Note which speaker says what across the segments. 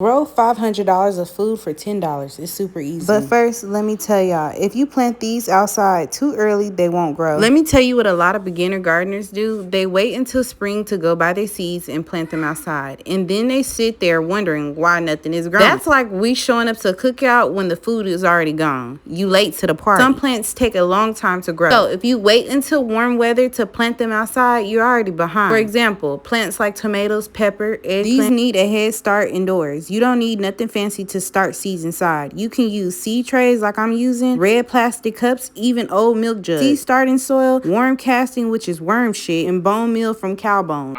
Speaker 1: Grow $500 of food for $10. It's super easy. But first, let me tell y'all, if you plant these outside too early, they won't grow. Let me tell you what a lot of beginner gardeners do. They wait until spring to go buy their seeds and plant them outside. And then they sit there wondering why nothing is growing. That's like we showing up to a cookout when the food is already gone. You late to the party. Some plants take a long time to grow. So if you wait until warm weather to plant them outside, you're already behind. For example, plants like tomatoes, pepper, eggplant, these need a head start indoors. You don't need nothing fancy to start seeds inside. You can use seed trays like I'm using, red plastic cups, even old milk jugs. Seed starting soil, worm casting, which is worm shit, and bone meal from cow bones.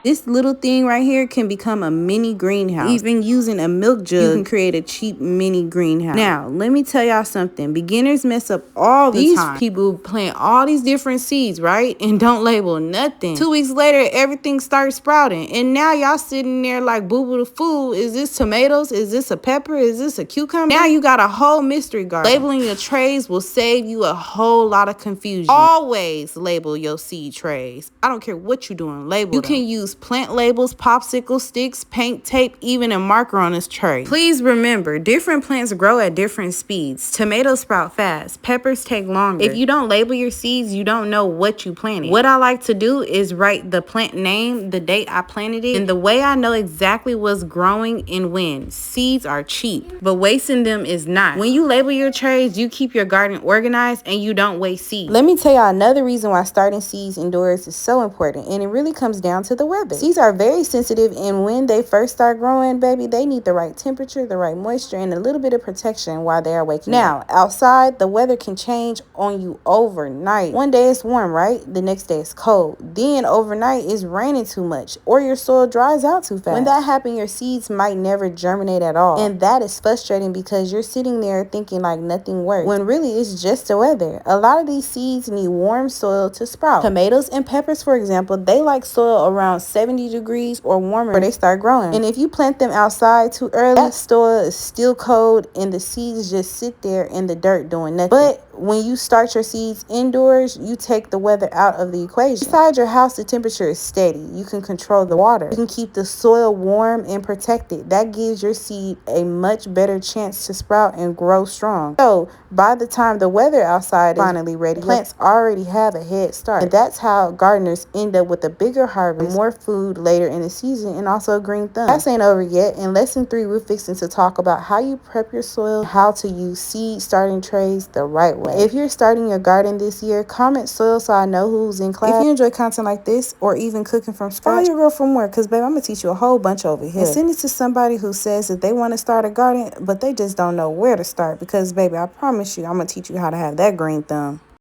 Speaker 1: This little thing right here can become a mini greenhouse. Even using a milk jug, you can create a cheap mini greenhouse. Now, let me tell y'all something. Beginners mess up all the time. These people plant all these different seeds, right? And don't label nothing. 2 weeks later, everything starts sprouting. And now y'all sitting there like boo-boo the fool. Is this tomatoes? Is this a pepper? Is this a cucumber? Now you got a whole mystery garden. Labeling your trays will save you a whole lot of confusion. Always label your seed trays. I don't care what you're doing, label them. You can use plant labels, popsicle sticks, paint tape, even a marker on this tray. Please remember, different plants grow at different speeds. Tomatoes sprout fast. Peppers take longer. If you don't label your seeds, you don't know what you planted. What I like to do is write the plant name, the date I planted it, and the way I know exactly what's growing and when. Seeds are cheap, but wasting them is not. When you label your trays, you keep your garden organized and you don't waste seeds. Let me tell y'all another reason why starting seeds indoors is so important, and it really comes down to the weather. Seeds are very sensitive, and when they first start growing, baby, they need the right temperature, the right moisture, and a little bit of protection while they are waking up. Now, outside, the weather can change on you overnight. One day it's warm, right? The next day it's cold. Then overnight it's raining too much, or your soil dries out too fast. When that happens, your seeds might never germinate at all, and that is frustrating because you're sitting there thinking like nothing works, when really it's just the weather. A lot of these seeds need warm soil to sprout. Tomatoes and peppers, for example, they like soil around 70 degrees or warmer before they start growing. And if you plant them outside too early, that soil is still cold and the seeds just sit there in the dirt doing nothing. But when you start your seeds indoors, you take the weather out of the equation. Inside your house, the temperature is steady. You can control the water. You can keep the soil warm and protected. That gives your seed a much better chance to sprout and grow strong. So by the time the weather outside is finally ready, plants already have a head start. And that's how gardeners end up with a bigger harvest, more food later in the season, and also a green thumb. Class ain't over yet. In lesson 3, we're fixing to talk about how you prep your soil, how to use seed starting trays the right way. If you're starting your garden this year, comment soil so I know who's in class. If you enjoy content like this or even cooking from scratch, follow your girl for more, because babe, I'm gonna teach you a whole bunch over here. And send it to somebody who says that they want to start a garden, but they just don't know where to start, because baby, I promise you, I'm gonna teach you how to have that green thumb.